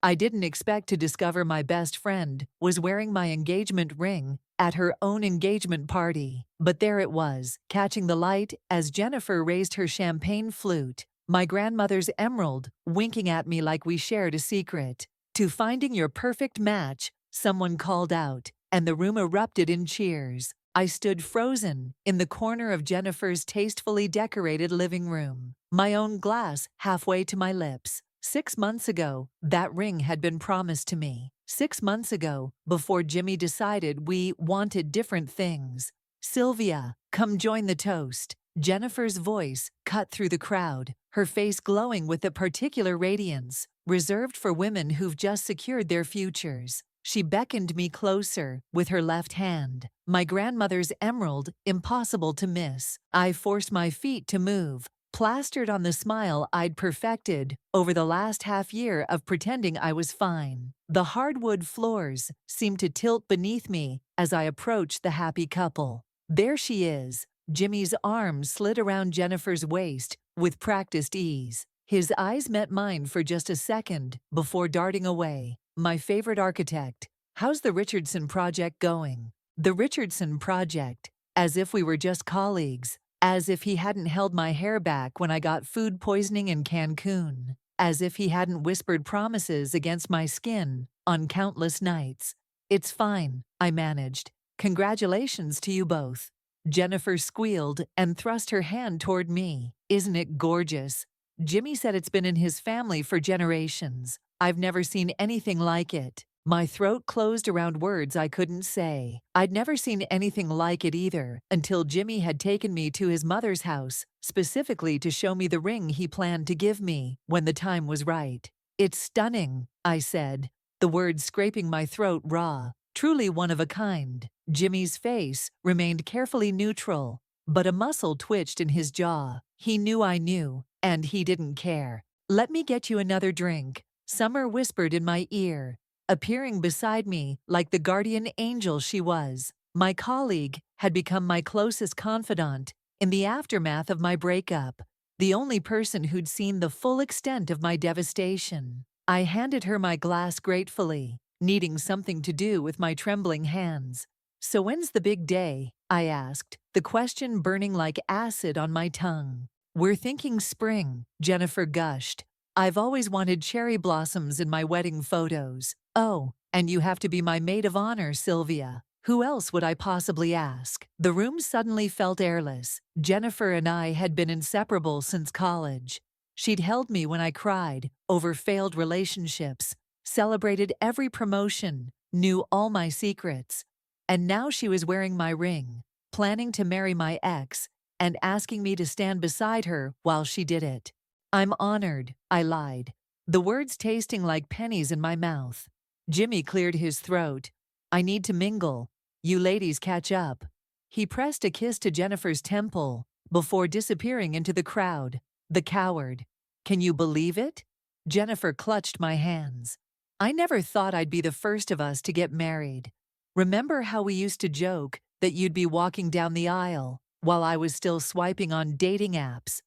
I didn't expect to discover my best friend was wearing my engagement ring at her own engagement party. But there it was, catching the light as Jennifer raised her champagne flute, my grandmother's emerald, winking at me like we shared a secret. "To finding your perfect match," someone called out, and the room erupted in cheers. I stood frozen in the corner of Jennifer's tastefully decorated living room, my own glass halfway to my lips. 6 months ago, that ring had been promised to me. 6 months ago, before Jimmy decided we wanted different things. "Sylvia, come join the toast." Jennifer's voice cut through the crowd, her face glowing with a particular radiance, reserved for women who've just secured their futures. She beckoned me closer with her left hand, my grandmother's emerald, impossible to miss. I forced my feet to move, plastered on the smile I'd perfected over the last half year of pretending I was fine. The hardwood floors seemed to tilt beneath me as I approached the happy couple. There she is. Jimmy's arms slid around Jennifer's waist with practiced ease. His eyes met mine for just a second before darting away. "My favorite architect. How's the Richardson project going?" The Richardson project, as if we were just colleagues, as if he hadn't held my hair back when I got food poisoning in Cancun, as if he hadn't whispered promises against my skin on countless nights. "It's fine," I managed. "Congratulations to you both." Jennifer squealed and thrust her hand toward me. "Isn't it gorgeous?" Jimmy said it's been in his family for generations. I've never seen anything like it. My throat closed around words I couldn't say. I'd never seen anything like it either, until Jimmy had taken me to his mother's house, specifically to show me the ring he planned to give me when the time was right. "It's stunning," I said, the words scraping my throat raw. "Truly one of a kind." Jimmy's face remained carefully neutral, but a muscle twitched in his jaw. He knew I knew, and he didn't care. "Let me get you another drink," Summer whispered in my ear, appearing beside me like the guardian angel she was. My colleague had become my closest confidant in the aftermath of my breakup, the only person who'd seen the full extent of my devastation. I handed her my glass gratefully, needing something to do with my trembling hands. "So when's the big day?" I asked, the question burning like acid on my tongue. "We're thinking spring," Jennifer gushed. "I've always wanted cherry blossoms in my wedding photos." "Oh, and you have to be my maid of honor, Sylvia." Who else would I possibly ask? The room suddenly felt airless. Jennifer and I had been inseparable since college. She'd held me when I cried over failed relationships, celebrated every promotion, knew all my secrets. And now she was wearing my ring, planning to marry my ex, and asking me to stand beside her while she did it. "I'm honored," I lied, the words tasting like pennies in my mouth. Jimmy cleared his throat. "I need to mingle. You ladies catch up." He pressed a kiss to Jennifer's temple before disappearing into the crowd. The coward. "Can you believe it?" Jennifer clutched my hands. "I never thought I'd be the first of us to get married. Remember how we used to joke that you'd be walking down the aisle while I was still swiping on dating apps?"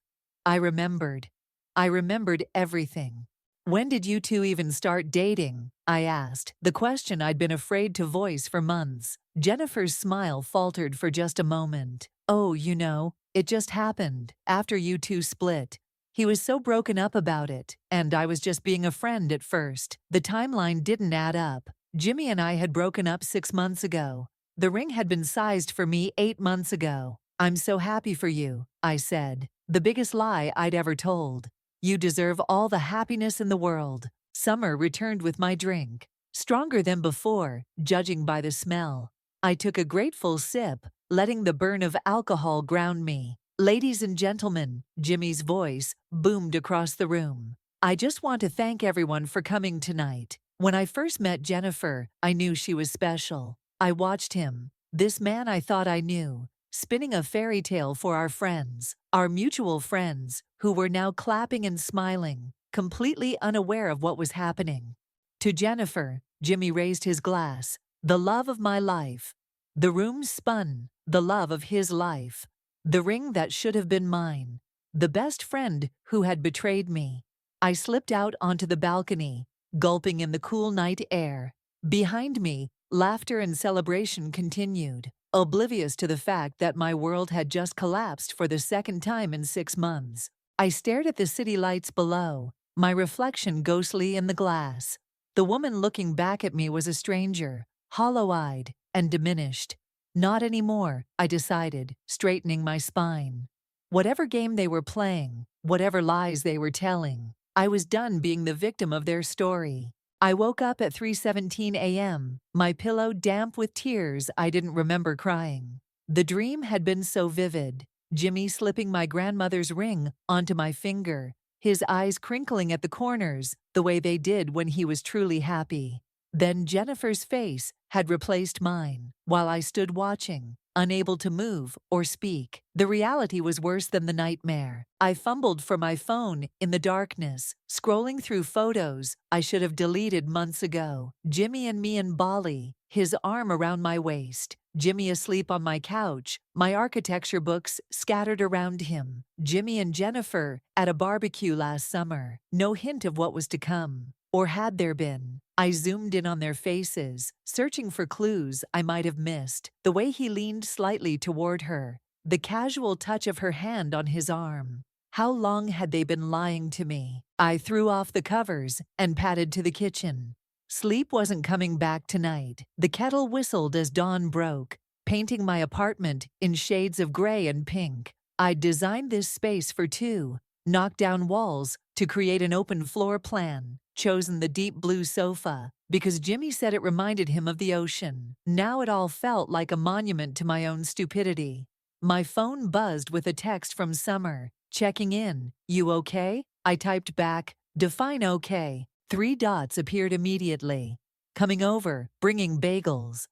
I remembered. I remembered everything. "When did you two even start dating?" I asked, the question I'd been afraid to voice for months. Jennifer's smile faltered for just a moment. "Oh, it just happened after you two split. He was so broken up about it, and I was just being a friend at first." The timeline didn't add up. Jimmy and I had broken up 6 months ago. The ring had been sized for me 8 months ago. "I'm so happy for you," I said, the biggest lie I'd ever told. "You deserve all the happiness in the world." Summer returned with my drink, stronger than before, judging by the smell. I took a grateful sip, letting the burn of alcohol ground me. "Ladies and gentlemen," Jimmy's voice boomed across the room, "I just want to thank everyone for coming tonight. When I first met Jennifer, I knew she was special. I watched him, this man I thought I knew, spinning a fairy tale for our friends, our mutual friends, who were now clapping and smiling, completely unaware of what was happening. To Jennifer," Jimmy raised his glass, "the love of my life." The room spun, the love of his life. The ring that should have been mine. The best friend who had betrayed me. I slipped out onto the balcony, gulping in the cool night air. Behind me, laughter and celebration continued, oblivious to the fact that my world had just collapsed for the second time in 6 months. I stared at the city lights below, my reflection ghostly in the glass. The woman looking back at me was a stranger, hollow-eyed and diminished. Not anymore, I decided, straightening my spine. Whatever game they were playing, whatever lies they were telling, I was done being the victim of their story. I woke up at 3:17 a.m., my pillow damp with tears I didn't remember crying. The dream had been so vivid. Jimmy slipping my grandmother's ring onto my finger, his eyes crinkling at the corners the way they did when he was truly happy. Then Jennifer's face had replaced mine, while I stood watching, unable to move or speak. The reality was worse than the nightmare. I fumbled for my phone in the darkness, scrolling through photos I should have deleted months ago. Jimmy and me in Bali, his arm around my waist. Jimmy asleep on my couch, my architecture books scattered around him. Jimmy and Jennifer at a barbecue last summer. No hint of what was to come. Or had there been? I zoomed in on their faces, searching for clues I might have missed. The way he leaned slightly toward her, the casual touch of her hand on his arm. How long had they been lying to me? I threw off the covers and padded to the kitchen. Sleep wasn't coming back tonight. The kettle whistled as dawn broke, painting my apartment in shades of gray and pink. I'd designed this space for two, knocked down walls to create an open floor plan, chosen the deep blue sofa because Jimmy said it reminded him of the ocean. Now it all felt like a monument to my own stupidity. My phone buzzed with a text from Summer, checking in. "You okay?" I typed back, "Define okay." 3 dots appeared immediately. "Coming over, bringing bagels."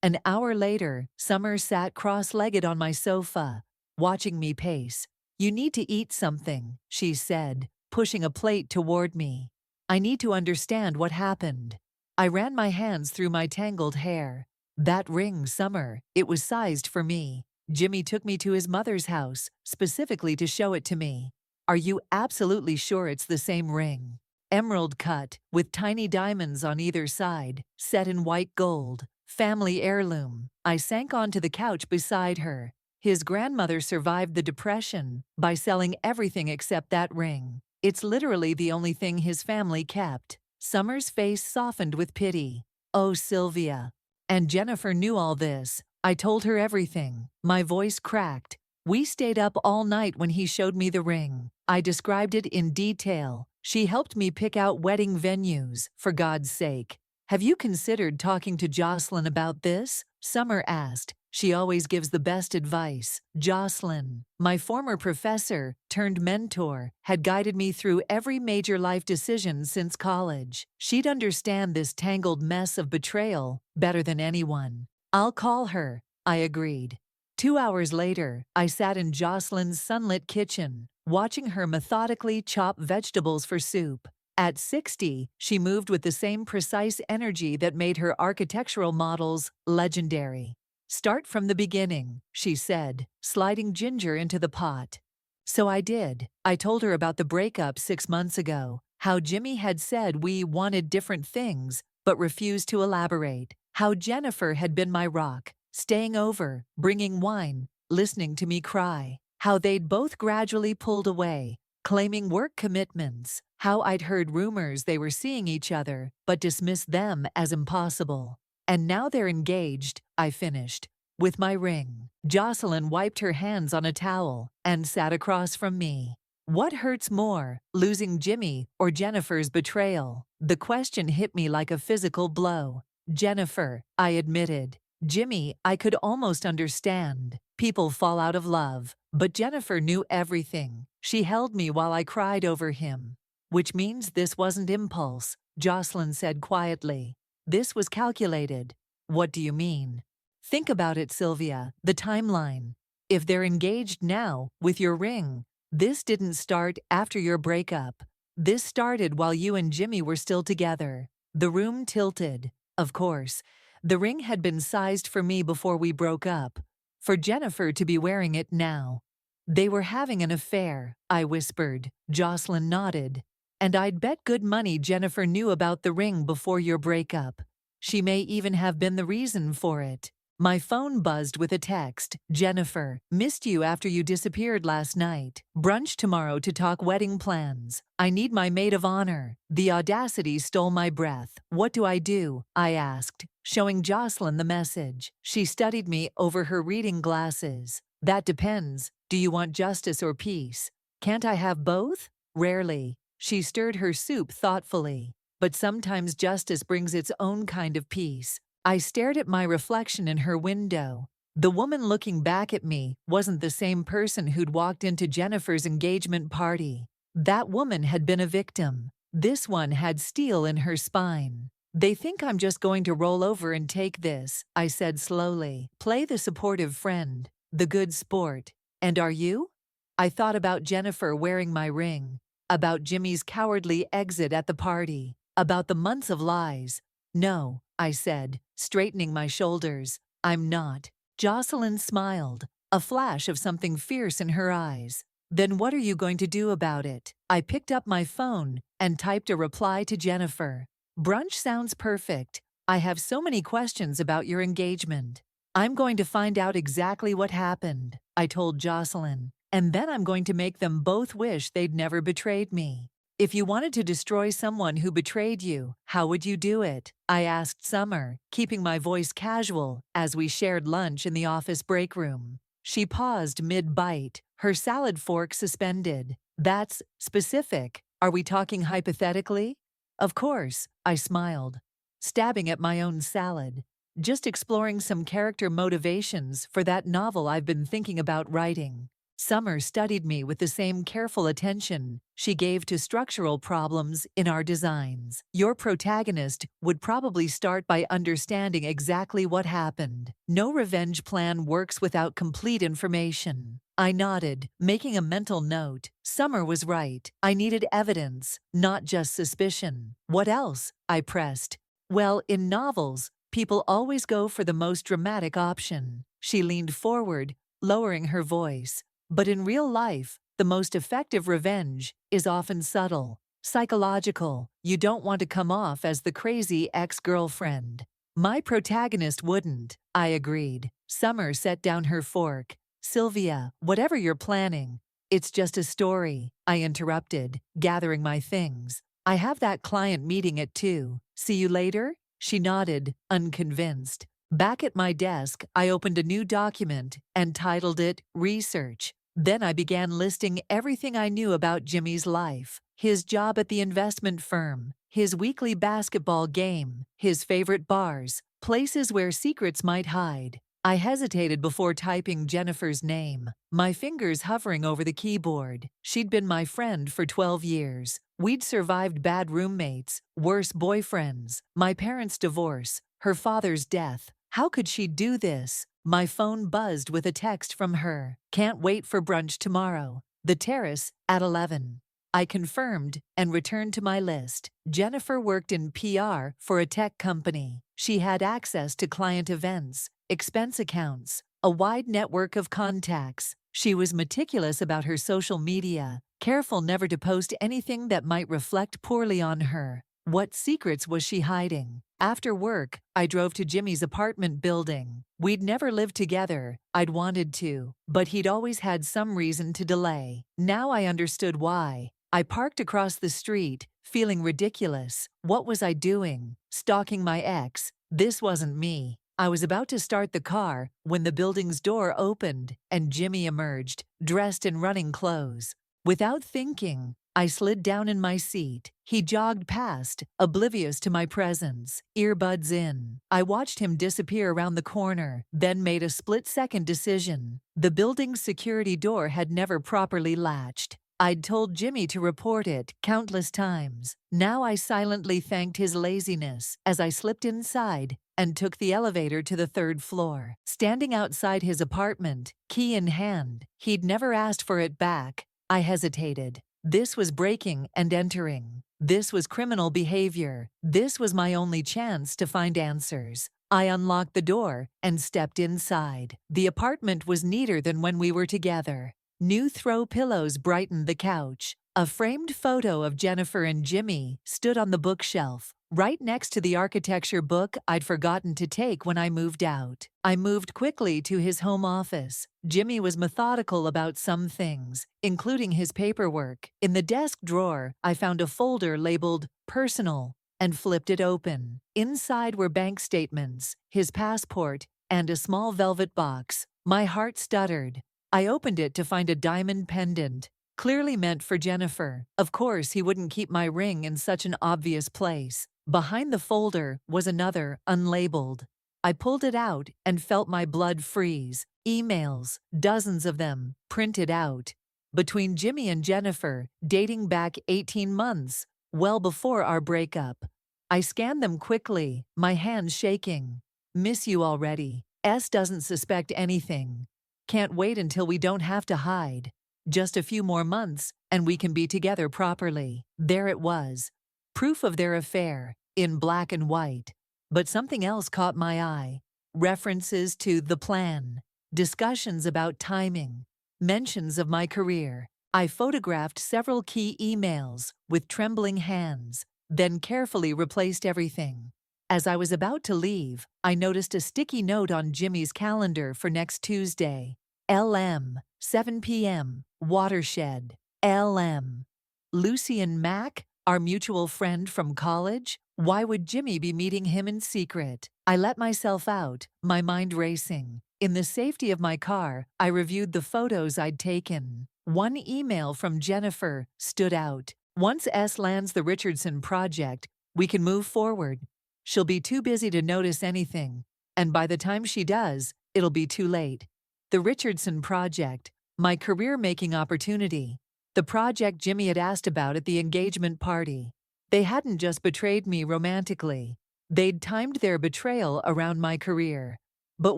An hour later, Summer sat cross-legged on my sofa, watching me pace. "You need to eat something," she said, pushing a plate toward me. "I need to understand what happened." I ran my hands through my tangled hair. "That ring, Summer, it was sized for me. Jimmy took me to his mother's house, specifically to show it to me." "Are you absolutely sure it's the same ring?" "Emerald cut, with tiny diamonds on either side, set in white gold. Family heirloom." I sank onto the couch beside her. "His grandmother survived the Depression by selling everything except that ring. It's literally the only thing his family kept." Summer's face softened with pity. "Oh, Sylvia." "And Jennifer knew all this. I told her everything." My voice cracked. "We stayed up all night when he showed me the ring. I described it in detail. She helped me pick out wedding venues, for God's sake." "Have you considered talking to Jocelyn about this?" Summer asked. "She always gives the best advice." Jocelyn, my former professor turned mentor, had guided me through every major life decision since college. She'd understand this tangled mess of betrayal better than anyone. "I'll call her," I agreed. 2 hours later, I sat in Jocelyn's sunlit kitchen, watching her methodically chop vegetables for soup. At 60, she moved with the same precise energy that made her architectural models legendary. "Start from the beginning," she said, sliding ginger into the pot. So I did. I told her about the breakup 6 months ago, how Jimmy had said we wanted different things, but refused to elaborate, how Jennifer had been my rock, staying over, bringing wine, listening to me cry, how they'd both gradually pulled away, claiming work commitments, how I'd heard rumors they were seeing each other, but dismissed them as impossible. "And now they're engaged," I finished, "with my ring." Jocelyn wiped her hands on a towel and sat across from me. "What hurts more, losing Jimmy or Jennifer's betrayal?" The question hit me like a physical blow. "Jennifer," I admitted. "Jimmy, I could almost understand. People fall out of love. But Jennifer knew everything. She held me while I cried over him." "Which means this wasn't impulse," Jocelyn said quietly. "This was calculated." "What do you mean?" "Think about it, Sylvia, the timeline. If they're engaged now, with your ring, this didn't start after your breakup. This started while you and Jimmy were still together." The room tilted. Of course, the ring had been sized for me before we broke up, for Jennifer to be wearing it now. "They were having an affair," I whispered. Jocelyn nodded. And I'd bet good money Jennifer knew about the ring before your breakup. She may even have been the reason for it. My phone buzzed with a text. Jennifer, missed you after you disappeared last night. Brunch tomorrow to talk wedding plans. I need my maid of honor. The audacity stole my breath. What do? I asked, showing Jocelyn the message. She studied me over her reading glasses. That depends. Do you want justice or peace? Can't I have both? Rarely. She stirred her soup thoughtfully. But sometimes justice brings its own kind of peace. I stared at my reflection in her window. The woman looking back at me wasn't the same person who'd walked into Jennifer's engagement party. That woman had been a victim. This one had steel in her spine. They think I'm just going to roll over and take this, I said slowly. Play the supportive friend, the good sport. And are you? I thought about Jennifer wearing my ring, about Jimmy's cowardly exit at the party, about the months of lies. No, I said, straightening my shoulders. I'm not. Jocelyn smiled, a flash of something fierce in her eyes. Then what are you going to do about it? I picked up my phone and typed a reply to Jennifer. Brunch sounds perfect. I have so many questions about your engagement. I'm going to find out exactly what happened, I told Jocelyn, and then I'm going to make them both wish they'd never betrayed me. If you wanted to destroy someone who betrayed you, how would you do it? I asked Summer, keeping my voice casual as we shared lunch in the office break room. She paused mid-bite, her salad fork suspended. That's specific. Are we talking hypothetically? Of course, I smiled, stabbing at my own salad. Just exploring some character motivations for that novel I've been thinking about writing. Summer studied me with the same careful attention she gave to structural problems in our designs. Your protagonist would probably start by understanding exactly what happened. No revenge plan works without complete information. I nodded, making a mental note. Summer was right. I needed evidence, not just suspicion. What else? I pressed. Well, in novels, people always go for the most dramatic option. She leaned forward, lowering her voice. But in real life, the most effective revenge is often subtle, psychological. You don't want to come off as the crazy ex-girlfriend. My protagonist wouldn't, I agreed. Summer set down her fork. Sylvia, whatever you're planning, it's just a story, I interrupted, gathering my things. I have that client meeting at 2. See you later? She nodded, unconvinced. Back at my desk, I opened a new document and titled it Research. Then I began listing everything I knew about Jimmy's life, his job at the investment firm, his weekly basketball game, his favorite bars, places where secrets might hide. I hesitated before typing Jennifer's name, my fingers hovering over the keyboard. She'd been my friend for 12 years. We'd survived bad roommates, worse boyfriends, my parents' divorce, her father's death. How could she do this? My phone buzzed with a text from her. Can't wait for brunch tomorrow. The Terrace at 11. I confirmed and returned to my list. Jennifer worked in PR for a tech company. She had access to client events, expense accounts, a wide network of contacts. She was meticulous about her social media, careful never to post anything that might reflect poorly on her. What secrets was she hiding? After work, I drove to Jimmy's apartment building. We'd never lived together. I'd wanted to, but he'd always had some reason to delay. Now I understood why. I parked across the street, feeling ridiculous. What was I doing? Stalking my ex? This wasn't me. I was about to start the car when the building's door opened and Jimmy emerged, dressed in running clothes. Without thinking, I slid down in my seat. He jogged past, oblivious to my presence, earbuds in. I watched him disappear around the corner, then made a split-second decision. The building's security door had never properly latched. I'd told Jimmy to report it countless times. Now I silently thanked his laziness as I slipped inside and took the elevator to the 3rd floor. Standing outside his apartment, key in hand, he'd never asked for it back. I hesitated. This was breaking and entering. This was criminal behavior. This was my only chance to find answers. I unlocked the door and stepped inside. The apartment was neater than when we were together. New throw pillows brightened the couch. A framed photo of Jennifer and Jimmy stood on the bookshelf, right next to the architecture book I'd forgotten to take when I moved out. I moved quickly to his home office. Jimmy was methodical about some things, including his paperwork. In the desk drawer, I found a folder labeled Personal and flipped it open. Inside were bank statements, his passport, and a small velvet box. My heart stuttered. I opened it to find a diamond pendant, clearly meant for Jennifer. Of course, he wouldn't keep my ring in such an obvious place. Behind the folder was another, unlabeled. I pulled it out and felt my blood freeze. Emails, dozens of them, printed out. Between Jimmy and Jennifer, dating back 18 months, well before our breakup. I scanned them quickly, my hands shaking. Miss you already. S doesn't suspect anything. Can't wait until we don't have to hide. Just a few more months, and we can be together properly. There it was. Proof of their affair, in black and white. But something else caught my eye. References to the plan. Discussions about timing. Mentions of my career. I photographed several key emails with trembling hands, then carefully replaced everything. As I was about to leave, I noticed a sticky note on Jimmy's calendar for next Tuesday. LM, 7 p.m., Watershed. LM. Lucian Mack, our mutual friend from college? Why would Jimmy be meeting him in secret? I let myself out, my mind racing. In the safety of my car, I reviewed the photos I'd taken. One email from Jennifer stood out. Once S lands the Richardson project, we can move forward. She'll be too busy to notice anything, and by the time she does, it'll be too late. The Richardson project, my career-making opportunity. The project Jimmy had asked about at the engagement party. They hadn't just betrayed me romantically. They'd timed their betrayal around my career. But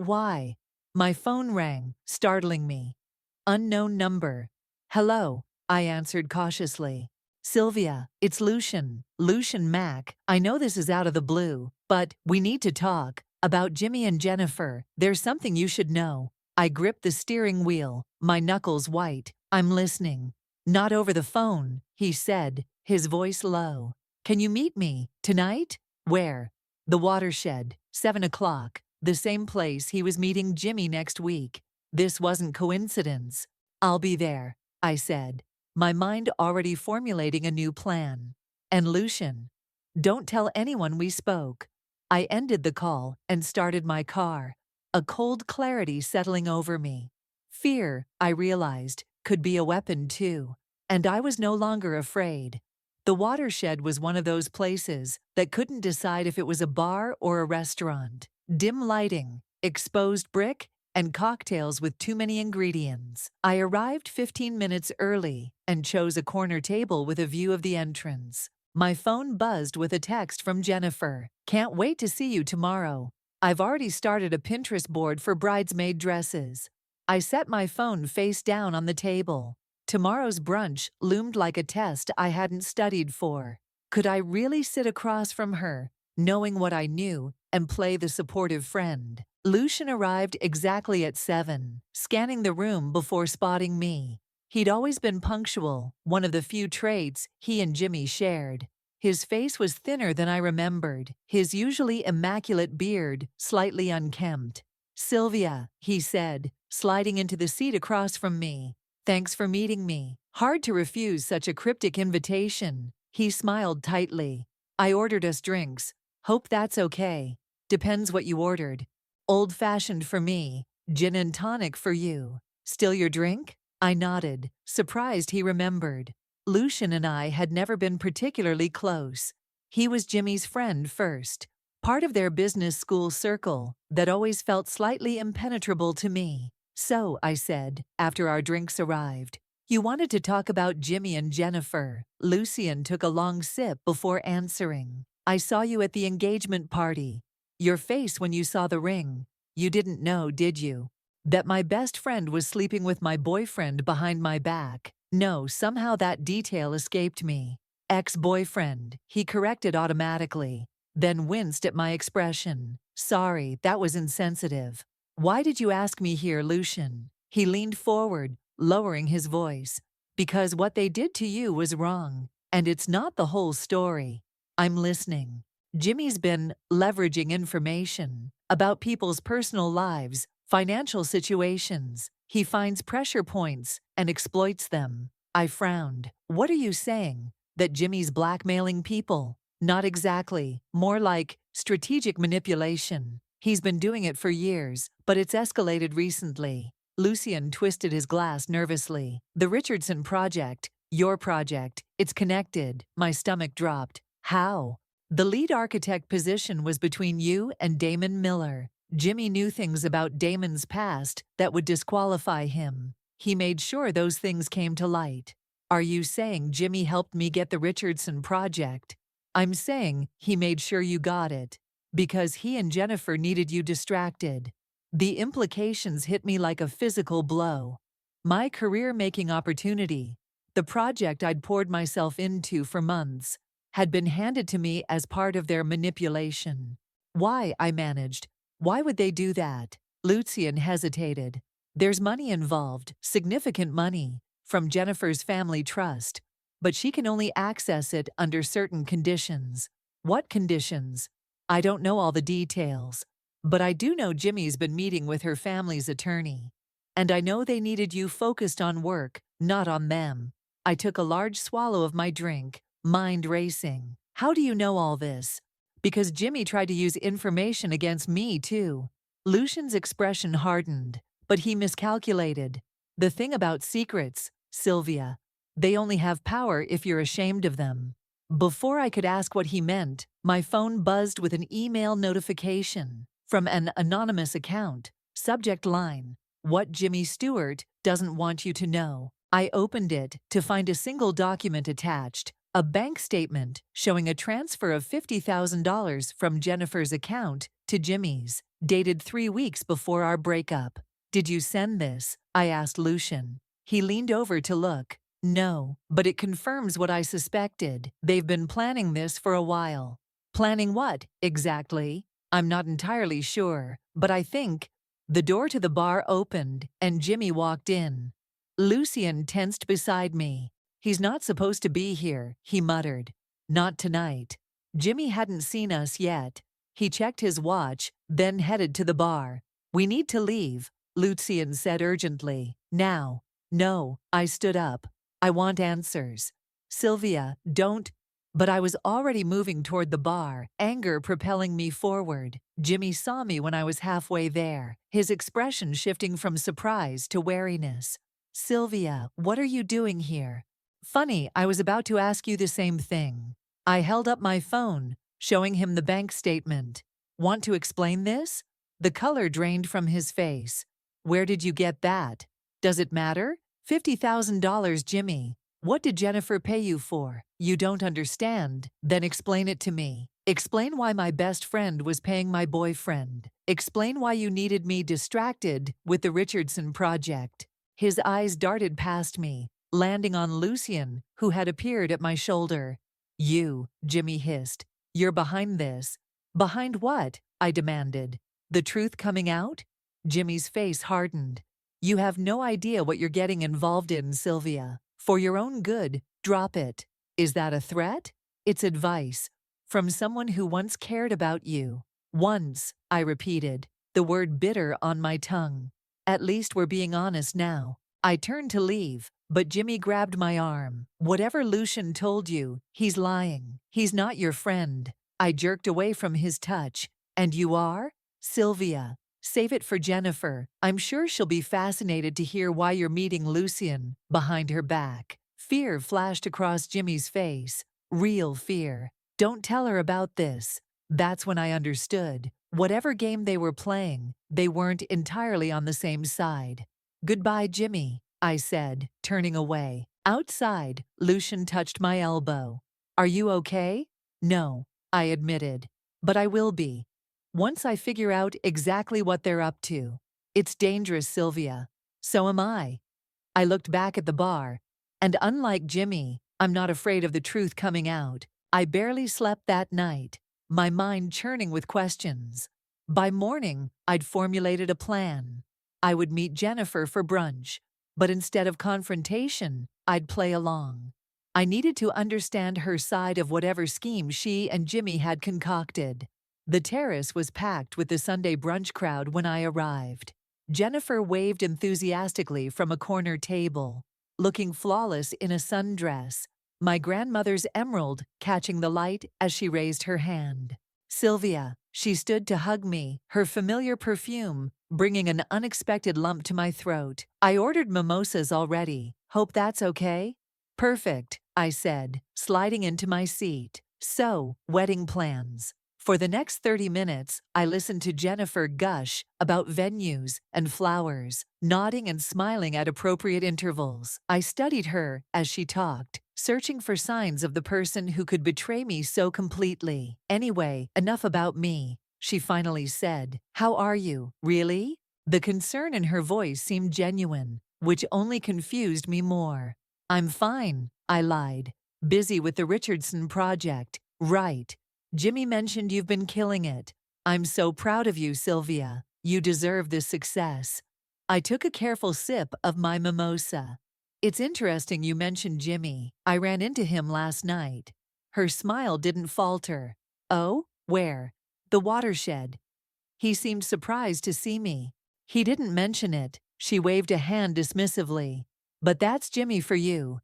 why? My phone rang, startling me. Unknown number. Hello, I answered cautiously. Sylvia, it's Lucian Mack. I know this is out of the blue, but we need to talk. About Jimmy and Jennifer, there's something you should know. I gripped the steering wheel, my knuckles white. I'm listening. Not over the phone, he said, his voice low. Can you meet me, tonight? Where? The Watershed, 7 o'clock, the same place he was meeting Jimmy next week. This wasn't coincidence. I'll be there, I said, my mind already formulating a new plan. And Lucian, don't tell anyone we spoke. I ended the call and started my car, a cold clarity settling over me. Fear, I realized, could be a weapon too, and I was no longer afraid. The Watershed was one of those places that couldn't decide if it was a bar or a restaurant. Dim lighting, exposed brick, and cocktails with too many ingredients. I arrived 15 minutes early and chose a corner table with a view of the entrance. My phone buzzed with a text from Jennifer. Can't wait to see you tomorrow. I've already started a Pinterest board for bridesmaid dresses. I set my phone face down on the table. Tomorrow's brunch loomed like a test I hadn't studied for. Could I really sit across from her, knowing what I knew, and play the supportive friend? Lucian arrived exactly at 7, scanning the room before spotting me. He'd always been punctual, one of the few traits he and Jimmy shared. His face was thinner than I remembered, his usually immaculate beard slightly unkempt. Sylvia, he said, sliding into the seat across from me. Thanks for meeting me. Hard to refuse such a cryptic invitation. He smiled tightly. I ordered us drinks. Hope that's okay. Depends what you ordered. Old-fashioned for me, gin and tonic for you. Still your drink? I nodded, surprised he remembered. Lucian and I had never been particularly close. He was Jimmy's friend first, part of their business school circle that always felt slightly impenetrable to me. So, I said, after our drinks arrived, you wanted to talk about Jimmy and Jennifer. Lucian took a long sip before answering. I saw you at the engagement party. Your face when you saw the ring. You didn't know, did you? That my best friend was sleeping with my boyfriend behind my back. No, somehow that detail escaped me. Ex-boyfriend, he corrected automatically, then winced at my expression. Sorry, that was insensitive. Why did you ask me here, Lucian? He leaned forward, lowering his voice. Because what they did to you was wrong, and it's not the whole story. I'm listening. Jimmy's been leveraging information about people's personal lives, financial situations. He finds pressure points and exploits them. I frowned. What are you saying? That Jimmy's blackmailing people? Not exactly. More like strategic manipulation. He's been doing it for years, but it's escalated recently. Lucian twisted his glass nervously. The Richardson project. Your project. It's connected. My stomach dropped. How? The lead architect position was between you and Damon Miller. Jimmy knew things about Damon's past that would disqualify him. He made sure those things came to light. Are you saying Jimmy helped me get the Richardson project? I'm saying he made sure you got it. Because he and Jennifer needed you distracted. The implications hit me like a physical blow. My career-making opportunity, the project I'd poured myself into for months, had been handed to me as part of their manipulation. Why? I managed. Why would they do that? Lucian hesitated. There's money involved, significant money, from Jennifer's family trust, but she can only access it under certain conditions. What conditions? I don't know all the details, but I do know Jimmy's been meeting with her family's attorney. And I know they needed you focused on work, not on them. I took a large swallow of my drink, mind racing. How do you know all this? Because Jimmy tried to use information against me, too. Lucian's expression hardened, but he miscalculated. The thing about secrets, Sylvia, they only have power if you're ashamed of them. Before I could ask what he meant, my phone buzzed with an email notification from an anonymous account. Subject line: What Jimmy Stewart doesn't want you to know. I opened it to find a single document attached, a bank statement showing a transfer of $50,000 from Jennifer's account to Jimmy's, dated 3 weeks before our breakup. Did you send this? I asked Lucian. He leaned over to look. No, but it confirms what I suspected. They've been planning this for a while. Planning what, exactly? I'm not entirely sure, but I think. The door to the bar opened, and Jimmy walked in. Lucian tensed beside me. He's not supposed to be here, he muttered. Not tonight. Jimmy hadn't seen us yet. He checked his watch, then headed to the bar. We need to leave, Lucian said urgently. Now. No, I stood up. I want answers. Sylvia, don't. But I was already moving toward the bar, anger propelling me forward. Jimmy saw me when I was halfway there, his expression shifting from surprise to wariness. Sylvia, what are you doing here? Funny, I was about to ask you the same thing. I held up my phone, showing him the bank statement. Want to explain this? The color drained from his face. Where did you get that? Does it matter? $50,000, Jimmy. What did Jennifer pay you for? You don't understand. Then explain it to me. Explain why my best friend was paying my boyfriend. Explain why you needed me distracted with the Richardson project. His eyes darted past me, landing on Lucian, who had appeared at my shoulder. You, Jimmy hissed. You're behind this. Behind what? I demanded. The truth coming out? Jimmy's face hardened. You have no idea what you're getting involved in, Sylvia. For your own good, drop it. Is that a threat? It's advice. From someone who once cared about you. Once, I repeated, the word bitter on my tongue. At least we're being honest now. I turned to leave, but Jimmy grabbed my arm. Whatever Lucian told you, he's lying. He's not your friend. I jerked away from his touch. And you are? Sylvia. Save it for Jennifer. I'm sure she'll be fascinated to hear why you're meeting Lucian behind her back. Fear flashed across Jimmy's face. Real fear. Don't tell her about this. That's when I understood. Whatever game they were playing, they weren't entirely on the same side. Goodbye, Jimmy, I said, turning away. Outside, Lucian touched my elbow. Are you okay? No, I admitted. But I will be. Once I figure out exactly what they're up to. It's dangerous, Sylvia. So am I. I looked back at the bar, and unlike Jimmy, I'm not afraid of the truth coming out. I barely slept that night, my mind churning with questions. By morning, I'd formulated a plan. I would meet Jennifer for brunch, but instead of confrontation, I'd play along. I needed to understand her side of whatever scheme she and Jimmy had concocted. The terrace was packed with the Sunday brunch crowd when I arrived. Jennifer waved enthusiastically from a corner table, looking flawless in a sundress, my grandmother's emerald catching the light as she raised her hand. Sylvia, she stood to hug me, her familiar perfume bringing an unexpected lump to my throat. I ordered mimosas already. Hope that's okay? Perfect, I said, sliding into my seat. So, wedding plans. For the next 30 minutes, I listened to Jennifer gush about venues and flowers, nodding and smiling at appropriate intervals. I studied her as she talked, searching for signs of the person who could betray me so completely. Anyway, enough about me, she finally said. How are you, really? The concern in her voice seemed genuine, which only confused me more. I'm fine, I lied. Busy with the Richardson project. Right. Jimmy mentioned you've been killing it. I'm so proud of you, Sylvia. You deserve this success. I took a careful sip of my mimosa. It's interesting you mentioned Jimmy. I ran into him last night. Her smile didn't falter. Oh, where? The watershed. He seemed surprised to see me. He didn't mention it. She waved a hand dismissively. But that's Jimmy for you.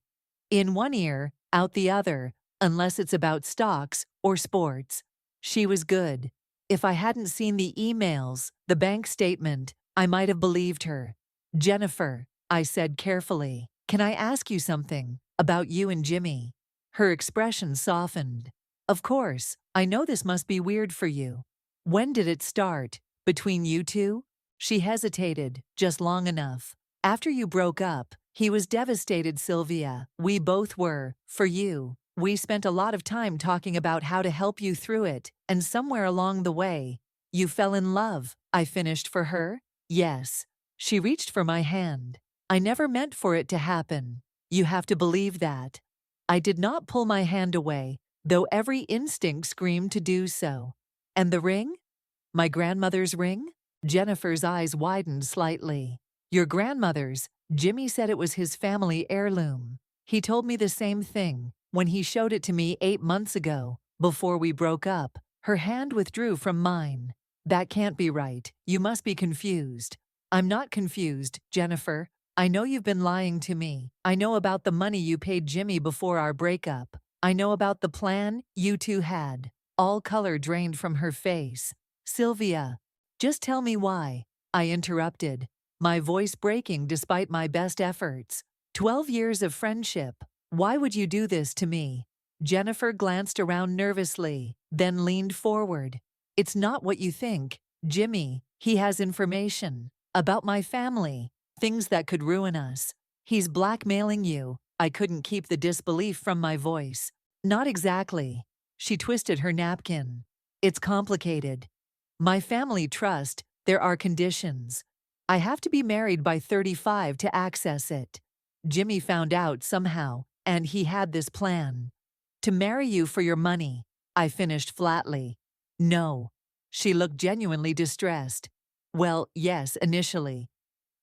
In one ear, out the other, unless it's about stocks or sports. She was good. If I hadn't seen the emails, the bank statement, I might have believed her. Jennifer, I said carefully, can I ask you something about you and Jimmy? Her expression softened. Of course, I know this must be weird for you. When did it start? Between you two? She hesitated, just long enough. After you broke up, he was devastated, Sylvia. We both were, for you. We spent a lot of time talking about how to help you through it, and somewhere along the way, you fell in love. I finished for her? Yes. She reached for my hand. I never meant for it to happen. You have to believe that. I did not pull my hand away, though every instinct screamed to do so. And the ring? My grandmother's ring? Jennifer's eyes widened slightly. Your grandmother's. Jimmy said it was his family heirloom. He told me the same thing when he showed it to me 8 months ago, before we broke up. Her hand withdrew from mine. That can't be right. You must be confused. I'm not confused, Jennifer. I know you've been lying to me. I know about the money you paid Jimmy before our breakup. I know about the plan you two had. All color drained from her face. Sylvia, just tell me why. I interrupted, my voice breaking despite my best efforts. 12 years of friendship. Why would you do this to me? Jennifer glanced around nervously, then leaned forward. It's not what you think. Jimmy, he has information about my family, things that could ruin us. He's blackmailing you. I couldn't keep the disbelief from my voice. Not exactly. She twisted her napkin. It's complicated. My family trust, there are conditions. I have to be married by 35 to access it. Jimmy found out somehow, and he had this plan. To marry you for your money, I finished flatly. No. She looked genuinely distressed. Well, yes, initially.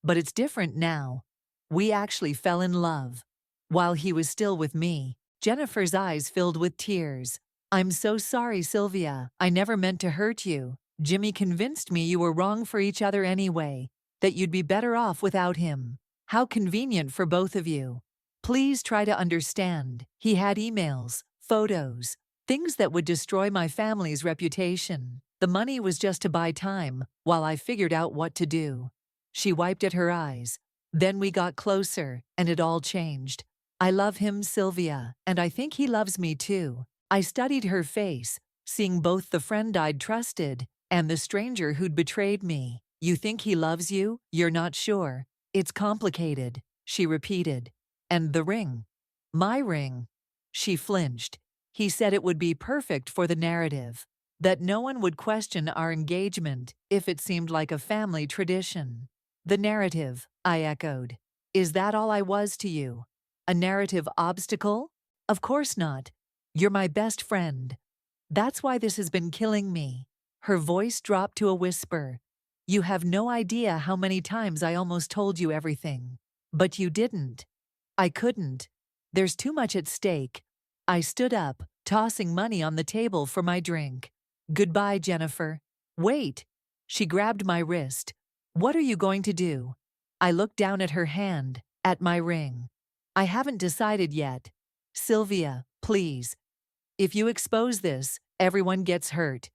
But it's different now. We actually fell in love. While he was still with me, Jennifer's eyes filled with tears. I'm so sorry, Sylvia. I never meant to hurt you. Jimmy convinced me you were wrong for each other anyway, that you'd be better off without him. How convenient for both of you. Please try to understand. He had emails, photos, things that would destroy my family's reputation. The money was just to buy time while I figured out what to do. She wiped at her eyes. Then we got closer, and it all changed. I love him, Sylvia, and I think he loves me too. I studied her face, seeing both the friend I'd trusted and the stranger who'd betrayed me. You think he loves you? You're not sure. It's complicated, she repeated. And the ring? My ring? She flinched. He said it would be perfect for the narrative, that no one would question our engagement if it seemed like a family tradition. The narrative, I echoed. Is that all I was to you? A narrative obstacle? Of course not. You're my best friend. That's why this has been killing me. Her voice dropped to a whisper. You have no idea how many times I almost told you everything. But you didn't. I couldn't. There's too much at stake. I stood up, tossing money on the table for my drink. Goodbye, Jennifer. Wait. She grabbed my wrist. What are you going to do? I looked down at her hand, at my ring. I haven't decided yet. Sylvia, please. If you expose this, everyone gets hurt.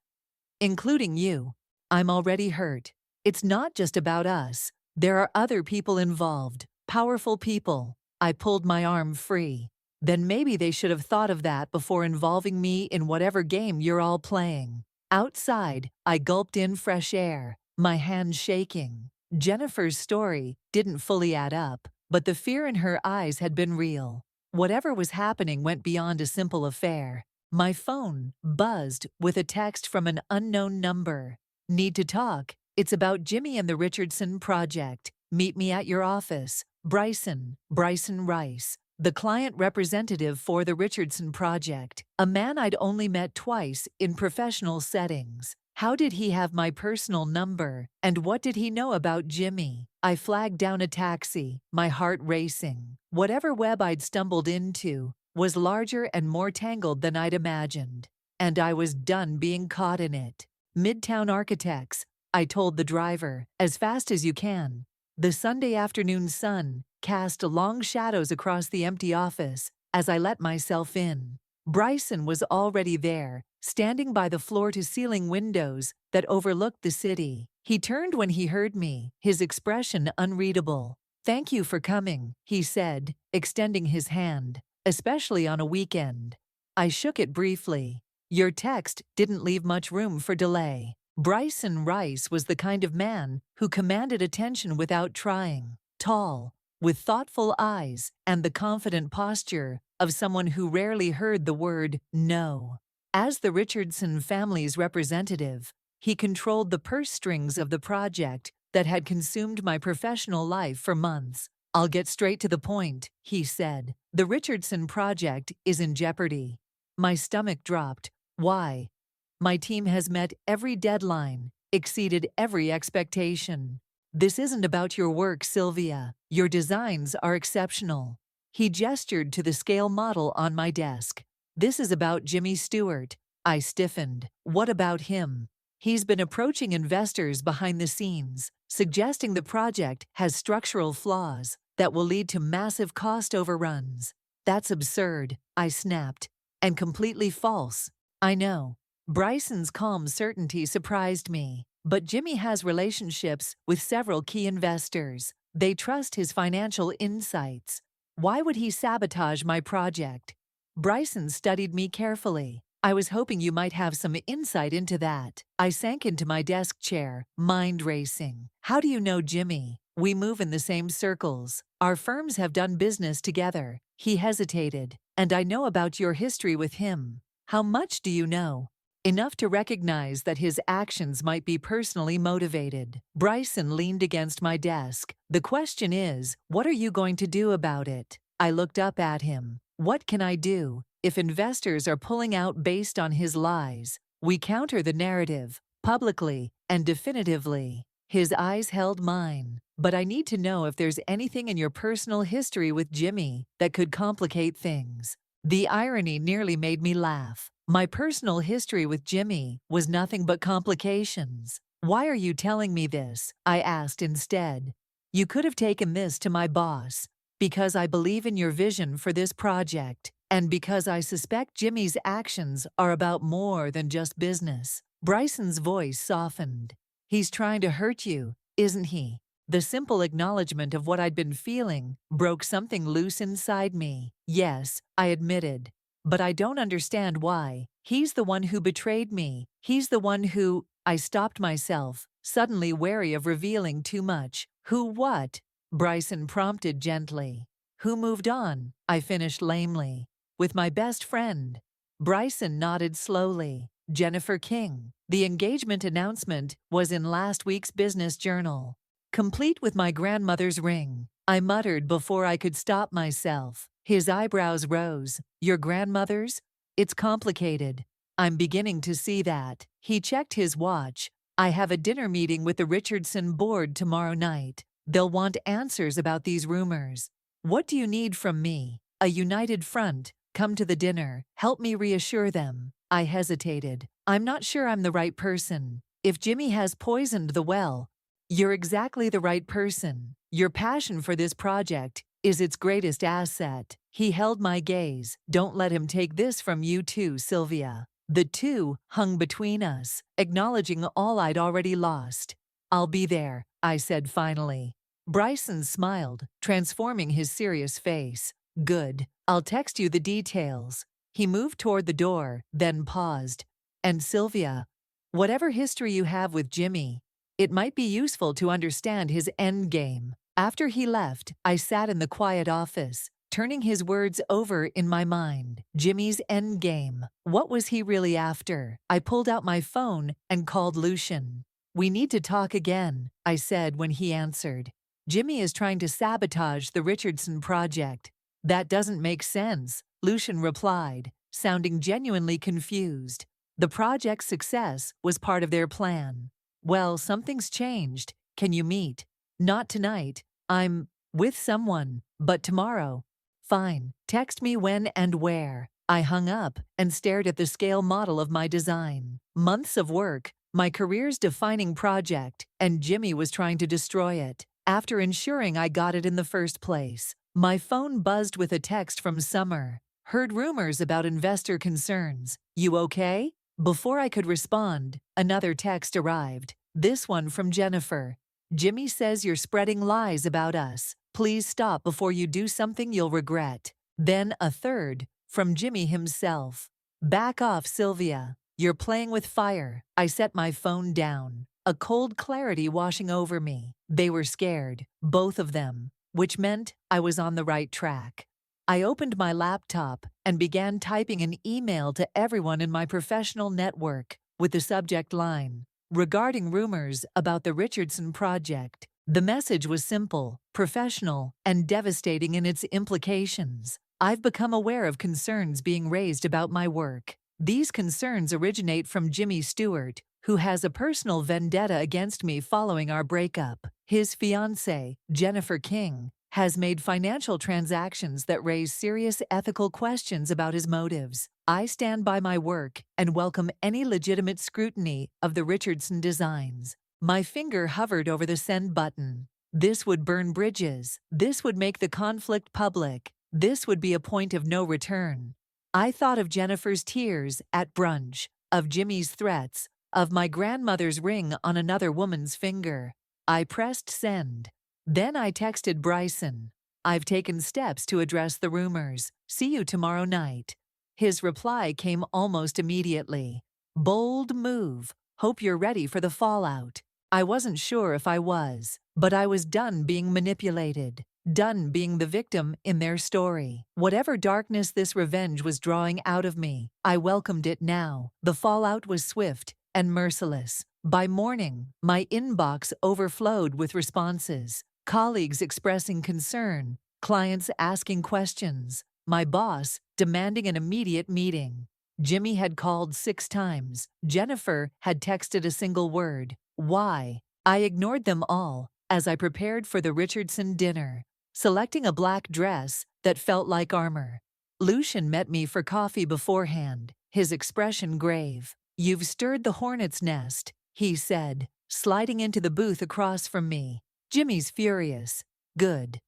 Including you. I'm already hurt. It's not just about us. There are other people involved. Powerful people. I pulled my arm free. Then maybe they should have thought of that before involving me in whatever game you're all playing. Outside, I gulped in fresh air, my hands shaking. Jennifer's story didn't fully add up, but the fear in her eyes had been real. Whatever was happening went beyond a simple affair. My phone buzzed with a text from an unknown number. Need to talk? It's about Jimmy and the Richardson project. Meet me at your office. Bryson Rice, the client representative for the Richardson project, a man I'd only met twice in professional settings. How did he have my personal number, and what did he know about Jimmy? I flagged down a taxi, my heart racing. Whatever web I'd stumbled into was larger and more tangled than I'd imagined, and I was done being caught in it. Midtown Architects, I told the driver, as fast as you can. The Sunday afternoon sun cast long shadows across the empty office as I let myself in. Bryson was already there, standing by the floor-to-ceiling windows that overlooked the city. He turned when he heard me, his expression unreadable. "Thank you for coming," he said, extending his hand, "especially on a weekend." I shook it briefly. Your text didn't leave much room for delay. Bryson Rice was the kind of man who commanded attention without trying. Tall, with thoughtful eyes and the confident posture of someone who rarely heard the word no. As the Richardson family's representative, he controlled the purse strings of the project that had consumed my professional life for months. "I'll get straight to the point," he said. "The Richardson project is in jeopardy." My stomach dropped. Why? My team has met every deadline, exceeded every expectation. This isn't about your work, Sylvia. Your designs are exceptional. He gestured to the scale model on my desk. This is about Jimmy Stewart. I stiffened. What about him? He's been approaching investors behind the scenes, suggesting the project has structural flaws that will lead to massive cost overruns. That's absurd, I snapped. And completely false. I know. Bryson's calm certainty surprised me, but Jimmy has relationships with several key investors. They trust his financial insights. Why would he sabotage my project? Bryson studied me carefully. I was hoping you might have some insight into that. I sank into my desk chair, mind racing. How do you know Jimmy? We move in the same circles. Our firms have done business together. He hesitated. And I know about your history with him. How much do you know? Enough to recognize that his actions might be personally motivated. Bryson leaned against my desk. The question is, what are you going to do about it? I looked up at him. What can I do? If investors are pulling out based on his lies, we counter the narrative, publicly and definitively. His eyes held mine. But I need to know if there's anything in your personal history with Jimmy that could complicate things. The irony nearly made me laugh. My personal history with Jimmy was nothing but complications. Why are you telling me this? I asked instead. You could have taken this to my boss. Because I believe in your vision for this project, and because I suspect Jimmy's actions are about more than just business. Bryson's voice softened. He's trying to hurt you, isn't he? The simple acknowledgement of what I'd been feeling broke something loose inside me. Yes, I admitted. But I don't understand why. He's the one who betrayed me. He's the one who... I stopped myself, suddenly wary of revealing too much. Who what? Bryson prompted gently. Who moved on? I finished lamely. With my best friend. Bryson nodded slowly. Jennifer King. The engagement announcement was in last week's business journal. Complete with my grandmother's ring. I muttered before I could stop myself. His eyebrows rose. Your grandmother's? It's complicated. I'm beginning to see that. He checked his watch. I have a dinner meeting with the Richardson board tomorrow night. They'll want answers about these rumors. What do you need from me? A united front. Come to the dinner. Help me reassure them. I hesitated. I'm not sure I'm the right person. If Jimmy has poisoned the well, you're exactly the right person. Your passion for this project is its greatest asset. He held my gaze. Don't let him take this from you too, Sylvia. The two hung between us, acknowledging all I'd already lost. I'll be there, I said finally. Bryson smiled, transforming his serious face. Good. I'll text you the details. He moved toward the door, then paused. And Sylvia, whatever history you have with Jimmy, it might be useful to understand his endgame. After he left, I sat in the quiet office, turning his words over in my mind. Jimmy's endgame. What was he really after? I pulled out my phone and called Lucian. We need to talk again, I said when he answered. Jimmy is trying to sabotage the Richardson project. That doesn't make sense, Lucian replied, sounding genuinely confused. The project's success was part of their plan. Well, something's changed. Can you meet? Not tonight. I'm with someone, but tomorrow. Fine. Text me when and where. I hung up and stared at the scale model of my design. Months of work, my career's defining project, and Jimmy was trying to destroy it. After ensuring I got it in the first place, my phone buzzed with a text from Summer. Heard rumors about investor concerns. You okay? Before I could respond, another text arrived. This one from Jennifer. Jimmy says you're spreading lies about us. Please stop before you do something you'll regret. Then a third, from Jimmy himself. Back off, Sylvia. You're playing with fire. I set my phone down, a cold clarity washing over me. They were scared, both of them, which meant I was on the right track. I opened my laptop and began typing an email to everyone in my professional network with the subject line, regarding rumors about the Richardson project. The message was simple, professional, and devastating in its implications. I've become aware of concerns being raised about my work. These concerns originate from Jimmy Stewart, who has a personal vendetta against me following our breakup. His fiancée, Jennifer King, has made financial transactions that raise serious ethical questions about his motives. I stand by my work and welcome any legitimate scrutiny of the Richardson designs. My finger hovered over the send button. This would burn bridges. This would make the conflict public. This would be a point of no return. I thought of Jennifer's tears at brunch, of Jimmy's threats, of my grandmother's ring on another woman's finger. I pressed send. Then I texted Bryson. I've taken steps to address the rumors. See you tomorrow night. His reply came almost immediately. Bold move. Hope you're ready for the fallout. I wasn't sure if I was, but I was done being manipulated, done being the victim in their story. Whatever darkness this revenge was drawing out of me, I welcomed it now. The fallout was swift and merciless. By morning, my inbox overflowed with responses. Colleagues expressing concern, clients asking questions, my boss demanding an immediate meeting. Jimmy had called 6 times. Jennifer had texted a single word. Why? I ignored them all as I prepared for the Richardson dinner, selecting a black dress that felt like armor. Lucian met me for coffee beforehand, his expression grave. You've stirred the hornet's nest, he said, sliding into the booth across from me. Jimmy's furious. Good.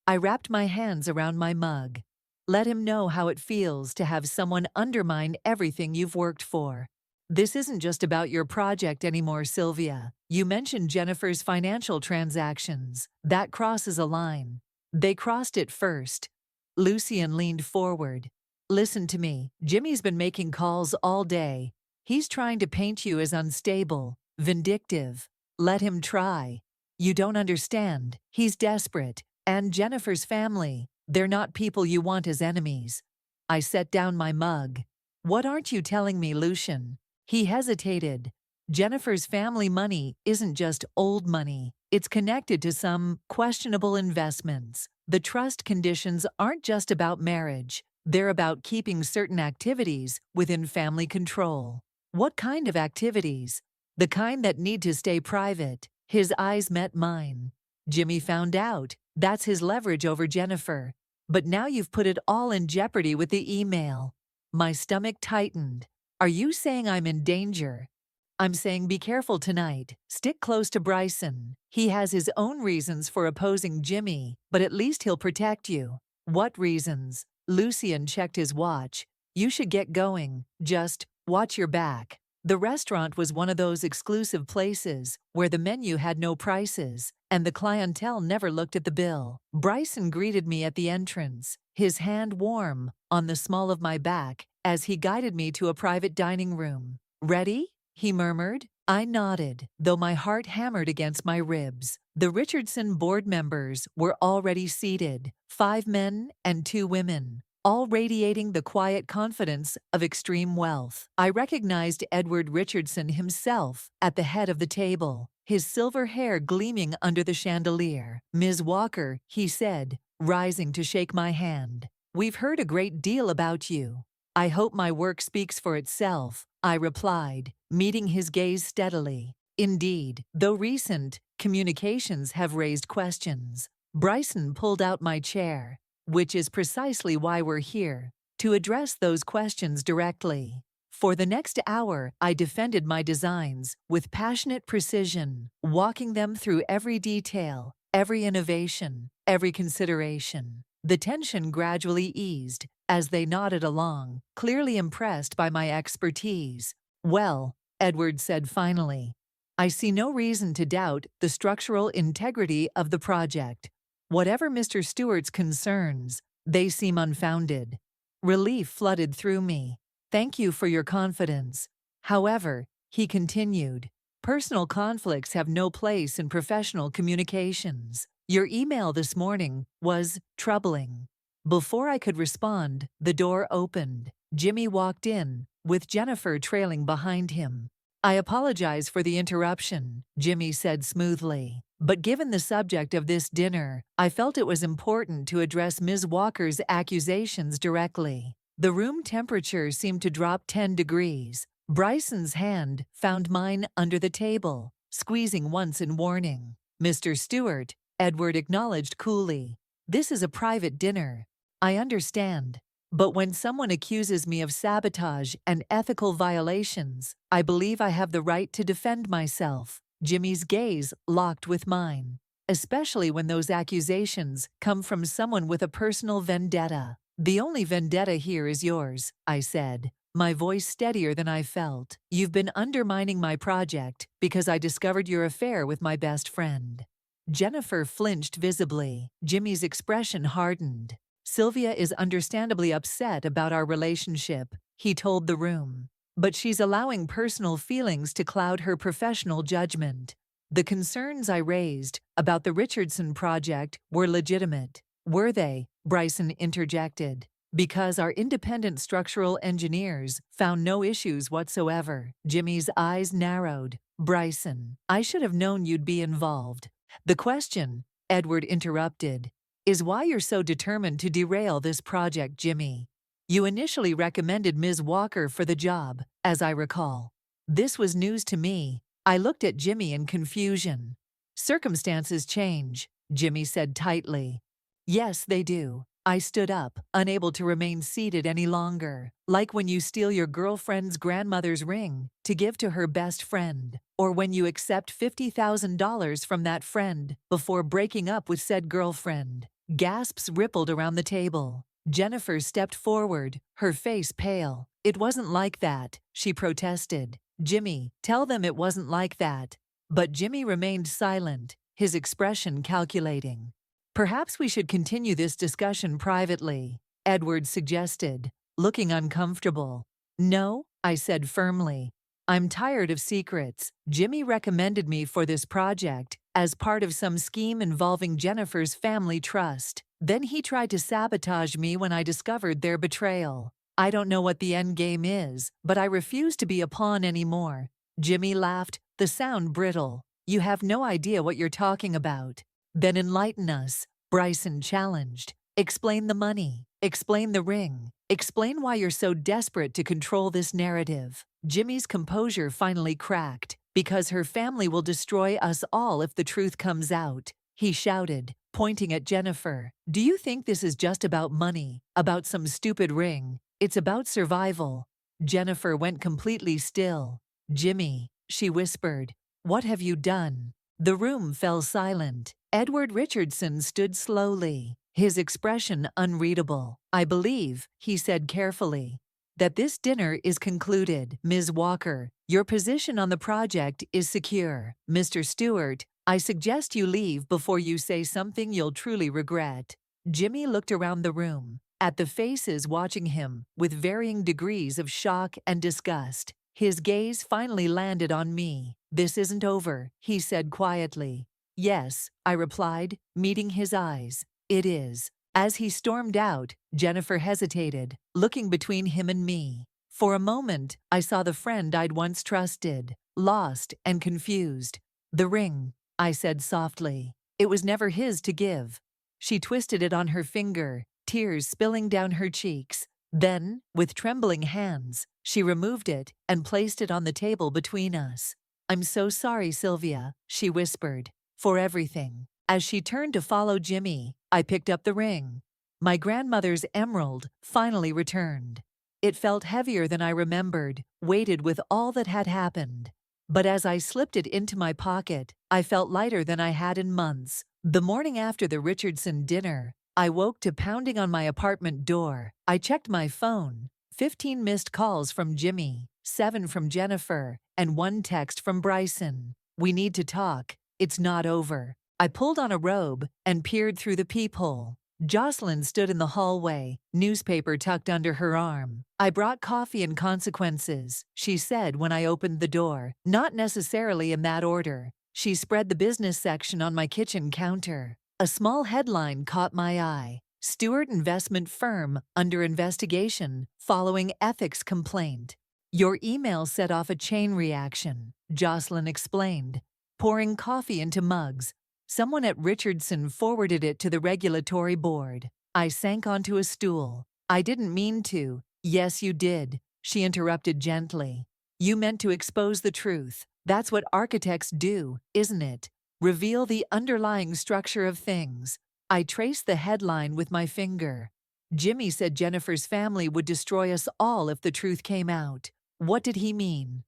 I wrapped my hands around my mug. Let him know how it feels to have someone undermine everything you've worked for. This isn't just about your project anymore, Sylvia. You mentioned Jennifer's financial transactions. That crosses a line. They crossed it first. Lucian leaned forward. Listen to me. Jimmy's been making calls all day. He's trying to paint you as unstable, vindictive. Let him try. You don't understand. He's desperate. And Jennifer's family. They're not people you want as enemies. I set down my mug. What aren't you telling me, Lucian? He hesitated. Jennifer's family money isn't just old money. It's connected to some questionable investments. The trust conditions aren't just about marriage. They're about keeping certain activities within family control. What kind of activities? The kind that need to stay private. His eyes met mine. Jimmy found out. That's his leverage over Jennifer. But now you've put it all in jeopardy with the email. My stomach tightened. Are you saying I'm in danger? I'm saying be careful tonight. Stick close to Bryson. He has his own reasons for opposing Jimmy, but at least he'll protect you. What reasons? Lucian checked his watch. You should get going. Just watch your back. The restaurant was one of those exclusive places where the menu had no prices, and the clientele never looked at the bill. Bryson greeted me at the entrance, his hand warm on the small of my back as he guided me to a private dining room. Ready? He murmured. I nodded, though my heart hammered against my ribs. The Richardson board members were already seated, 5 men and 2 women, all radiating the quiet confidence of extreme wealth. I recognized Edward Richardson himself at the head of the table, his silver hair gleaming under the chandelier. Ms. Walker, he said, rising to shake my hand. We've heard a great deal about you. I hope my work speaks for itself, I replied, meeting his gaze steadily. Indeed, though recent communications have raised questions. Bryson pulled out my chair, which is precisely why we're here, to address those questions directly. For the next hour, I defended my designs with passionate precision, walking them through every detail, every innovation, every consideration. The tension gradually eased as they nodded along, clearly impressed by my expertise. Well, Edward said finally, I see no reason to doubt the structural integrity of the project. Whatever Mr. Stewart's concerns, they seem unfounded. Relief flooded through me. Thank you for your confidence. However, he continued, personal conflicts have no place in professional communications. Your email this morning was troubling. Before I could respond, the door opened. Jimmy walked in, with Jennifer trailing behind him. I apologize for the interruption, Jimmy said smoothly. But given the subject of this dinner, I felt it was important to address Ms. Walker's accusations directly. The room temperature seemed to drop 10 degrees. Bryson's hand found mine under the table, squeezing once in warning. Mr. Stewart, Edward acknowledged coolly. This is a private dinner. I understand. But when someone accuses me of sabotage and ethical violations, I believe I have the right to defend myself. Jimmy's gaze locked with mine, especially when those accusations come from someone with a personal vendetta. The only vendetta here is yours, I said, my voice steadier than I felt. You've been undermining my project because I discovered your affair with my best friend. Jennifer flinched visibly. Jimmy's expression hardened. Sylvia is understandably upset about our relationship, he told the room. But she's allowing personal feelings to cloud her professional judgment. The concerns I raised about the Richardson project were legitimate. Were they? Bryson interjected. Because our independent structural engineers found no issues whatsoever. Jimmy's eyes narrowed. Bryson, I should have known you'd be involved. The question, Edward interrupted, is why you're so determined to derail this project, Jimmy. You initially recommended Ms. Walker for the job, as I recall. This was news to me. I looked at Jimmy in confusion. Circumstances change, Jimmy said tightly. Yes, they do. I stood up, unable to remain seated any longer, like when you steal your girlfriend's grandmother's ring to give to her best friend, or when you accept $50,000 from that friend before breaking up with said girlfriend. Gasps rippled around the table. Jennifer stepped forward, her face pale. It wasn't like that, she protested. Jimmy, tell them it wasn't like that. But Jimmy remained silent, his expression calculating. Perhaps we should continue this discussion privately, Edward suggested, looking uncomfortable. No, I said firmly. I'm tired of secrets. Jimmy recommended me for this project as part of some scheme involving Jennifer's family trust. Then he tried to sabotage me when I discovered their betrayal. I don't know what the end game is, but I refuse to be a pawn anymore. Jimmy laughed, the sound brittle. You have no idea what you're talking about. Then enlighten us, Bryson challenged. Explain the money. Explain the ring. Explain why you're so desperate to control this narrative. Jimmy's composure finally cracked. Because her family will destroy us all if the truth comes out, he shouted, pointing at Jennifer. Do you think this is just about money, about some stupid ring? It's about survival. Jennifer went completely still. Jimmy, she whispered, what have you done? The room fell silent. Edward Richardson stood slowly, his expression unreadable. I believe, he said carefully, that this dinner is concluded. Ms. Walker, your position on the project is secure. Mr. Stewart, I suggest you leave before you say something you'll truly regret. Jimmy looked around the room, at the faces watching him with varying degrees of shock and disgust. His gaze finally landed on me. This isn't over, he said quietly. Yes, I replied, meeting his eyes. It is. As he stormed out, Jennifer hesitated, looking between him and me. For a moment, I saw the friend I'd once trusted, lost and confused. The ring, I said softly. It was never his to give. She twisted it on her finger, tears spilling down her cheeks. Then, with trembling hands, she removed it and placed it on the table between us. I'm so sorry, Sylvia, she whispered, for everything. As she turned to follow Jimmy, I picked up the ring. My grandmother's emerald finally returned. It felt heavier than I remembered, weighted with all that had happened. But as I slipped it into my pocket, I felt lighter than I had in months. The morning after the Richardson dinner, I woke to pounding on my apartment door. I checked my phone. 15 missed calls from Jimmy, 7 from Jennifer, and 1 text from Bryson. We need to talk. It's not over. I pulled on a robe and peered through the peephole. Jocelyn stood in the hallway, newspaper tucked under her arm. I brought coffee and consequences, she said when I opened the door. Not necessarily in that order. She spread the business section on my kitchen counter. A small headline caught my eye. Stewart Investment Firm under investigation following ethics complaint. Your email set off a chain reaction, Jocelyn explained, pouring coffee into mugs. Someone at Richardson forwarded it to the regulatory board. I sank onto a stool. I didn't mean to. Yes, you did, she interrupted gently. You meant to expose the truth. That's what architects do, isn't it? Reveal the underlying structure of things. I traced the headline with my finger. Jimmy said Jennifer's family would destroy us all if the truth came out. What did he mean?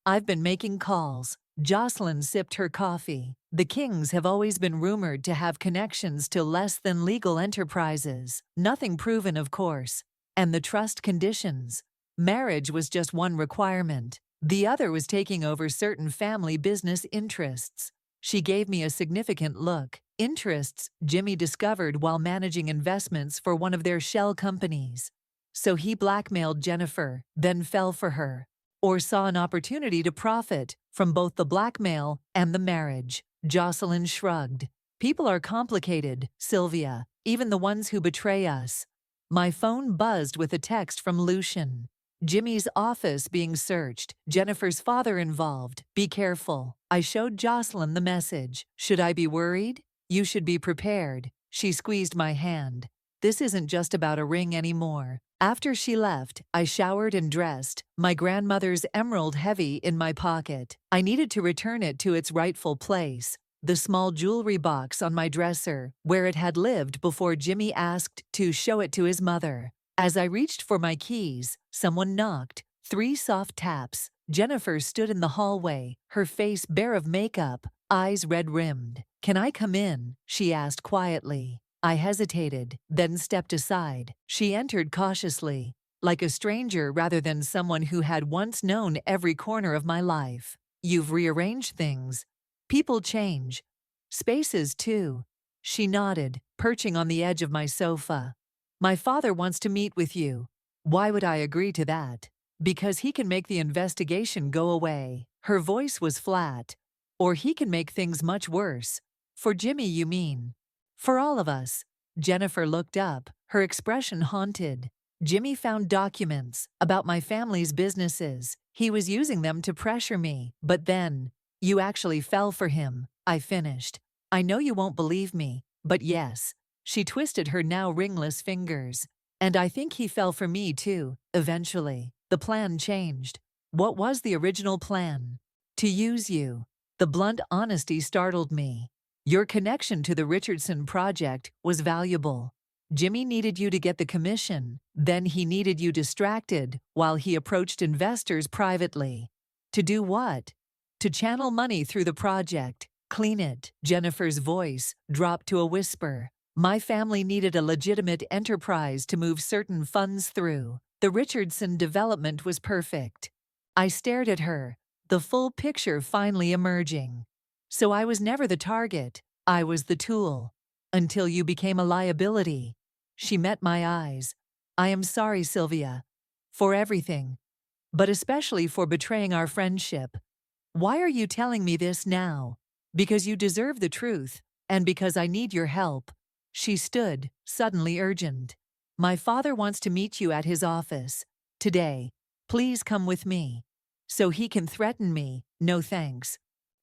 I've been making calls. Jocelyn sipped her coffee. The Kings have always been rumored to have connections to less than legal enterprises. Nothing proven, of course. And the trust conditions. Marriage was just one requirement. The other was taking over certain family business interests. She gave me a significant look. Interests Jimmy discovered while managing investments for one of their shell companies. So he blackmailed Jennifer, then fell for her. Or saw an opportunity to profit from both the blackmail and the marriage. Jocelyn shrugged. People are complicated, Sylvia, even the ones who betray us. My phone buzzed with a text from Lucian. Jimmy's office being searched. Jennifer's father involved. Be careful. I showed Jocelyn the message. Should I be worried? You should be prepared. She squeezed my hand. This isn't just about a ring anymore. After she left, I showered and dressed, my grandmother's emerald heavy in my pocket. I needed to return it to its rightful place, the small jewelry box on my dresser, where it had lived before Jimmy asked to show it to his mother. As I reached for my keys, someone knocked. 3 soft taps. Jennifer stood in the hallway, her face bare of makeup, eyes red-rimmed. Can I come in? She asked quietly. I hesitated, then stepped aside. She entered cautiously, like a stranger rather than someone who had once known every corner of my life. You've rearranged things. People change. Spaces, too. She nodded, perching on the edge of my sofa. My father wants to meet with you. Why would I agree to that? Because he can make the investigation go away. Her voice was flat. Or he can make things much worse. For Jimmy, you mean? For all of us. Jennifer looked up, her expression haunted. Jimmy found documents about my family's businesses. He was using them to pressure me. But then, you actually fell for him, I finished. I know you won't believe me, but yes. She twisted her now ringless fingers. And I think he fell for me too, eventually. The plan changed. What was the original plan? To use you. The blunt honesty startled me. Your connection to the Richardson project was valuable. Jimmy needed you to get the commission, then he needed you distracted while he approached investors privately. To do what? To channel money through the project. Clean it. Jennifer's voice dropped to a whisper. My family needed a legitimate enterprise to move certain funds through. The Richardson development was perfect. I stared at her, the full picture finally emerging. So I was never the target, I was the tool. Until you became a liability. She met my eyes. I am sorry, Sylvia. For everything. But especially for betraying our friendship. Why are you telling me this now? Because you deserve the truth, and because I need your help. She stood, suddenly urgent. My father wants to meet you at his office. Today. Please come with me. So he can threaten me, no thanks.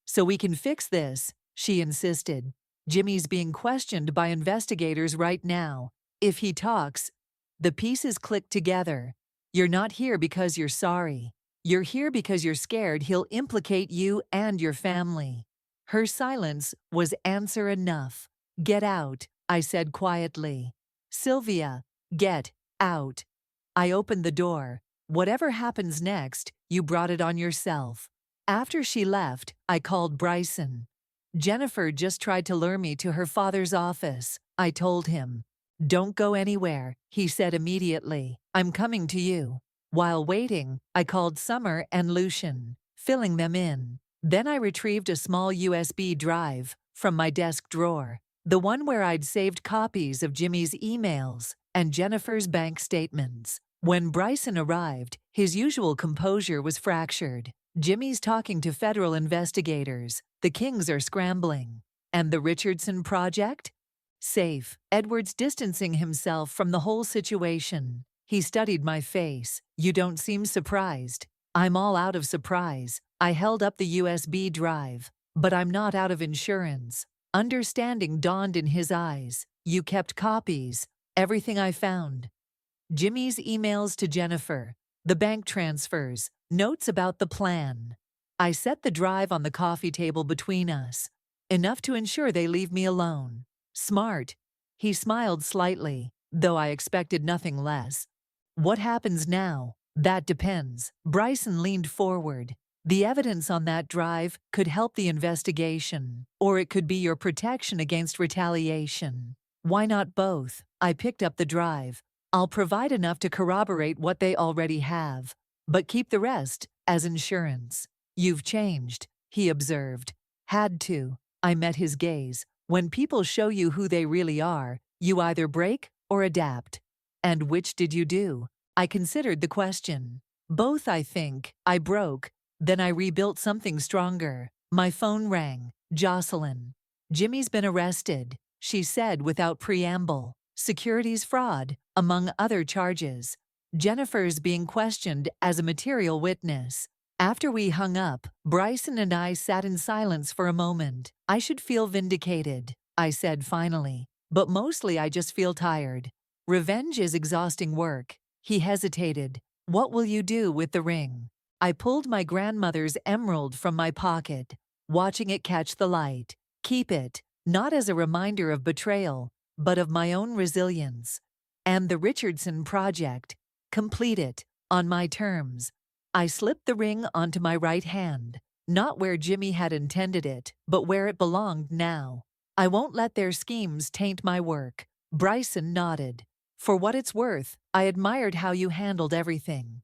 So we can fix this, she insisted. Jimmy's being questioned by investigators right now. If he talks, the pieces click together. You're not here because you're sorry. You're here because you're scared he'll implicate you and your family. Her silence was answer enough. Get out, I said quietly. Sylvia, get out. I opened the door. Whatever happens next, you brought it on yourself. After she left, I called Bryson. Jennifer just tried to lure me to her father's office, I told him. Don't go anywhere, he said immediately. I'm coming to you. While waiting, I called Summer and Lucian, filling them in. Then I retrieved a small USB drive from my desk drawer, the one where I'd saved copies of Jimmy's emails and Jennifer's bank statements. When Bryson arrived, his usual composure was fractured. Jimmy's talking to federal investigators. The Kings are scrambling. And the Richardson project? Safe. Edward's distancing himself from the whole situation. He studied my face. You don't seem surprised. I'm all out of surprise. I held up the USB drive. But I'm not out of insurance. Understanding dawned in his eyes. You kept copies. Everything I found. Jimmy's emails to Jennifer. The bank transfers. Notes about the plan. I set the drive on the coffee table between us. Enough to ensure they leave me alone. Smart. He smiled slightly, though I expected nothing less. What happens now? That depends. Bryson leaned forward. The evidence on that drive could help the investigation, or it could be your protection against retaliation. Why not both? I picked up the drive. I'll provide enough to corroborate what they already have, but keep the rest as insurance. You've changed, he observed. Had to. I met his gaze. When people show you who they really are, you either break or adapt. And which did you do? I considered the question. Both, I think. I broke. Then I rebuilt something stronger. My phone rang. Jocelyn. Jimmy's been arrested, she said without preamble. Securities fraud, among other charges. Jennifer's being questioned as a material witness. After we hung up, Bryson and I sat in silence for a moment. I should feel vindicated, I said finally. But mostly I just feel tired. Revenge is exhausting work. He hesitated. What will you do with the ring? I pulled my grandmother's emerald from my pocket, watching it catch the light. Keep it, not as a reminder of betrayal, but of my own resilience. And the Richardson project. Complete it, on my terms. I slipped the ring onto my right hand, not where Jimmy had intended it, but where it belonged now. I won't let their schemes taint my work. Bryson nodded. For what it's worth, I admired how you handled everything.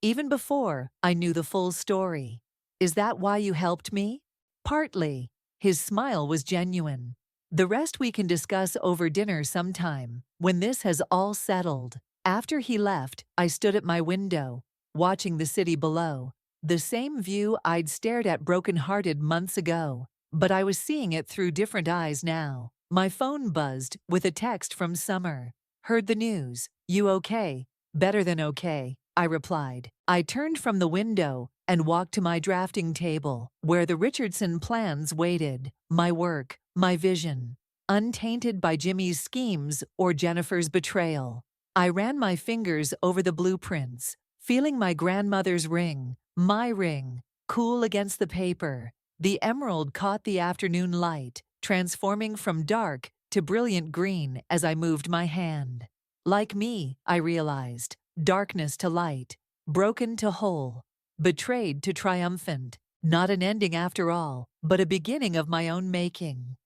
Even before I knew the full story. Is that why you helped me? Partly. His smile was genuine. The rest we can discuss over dinner sometime, when this has all settled. After he left, I stood at my window, watching the city below. The same view I'd stared at broken-hearted months ago, but I was seeing it through different eyes now. My phone buzzed with a text from Summer. Heard the news. You okay? Better than okay, I replied. I turned from the window and walked to my drafting table, where the Richardson plans waited. My work, my vision, untainted by Jimmy's schemes or Jennifer's betrayal. I ran my fingers over the blueprints, feeling my grandmother's ring, my ring, cool against the paper. The emerald caught the afternoon light, transforming from dark to brilliant green as I moved my hand. Like me, I realized, darkness to light, broken to whole, betrayed to triumphant. Not an ending after all, but a beginning of my own making.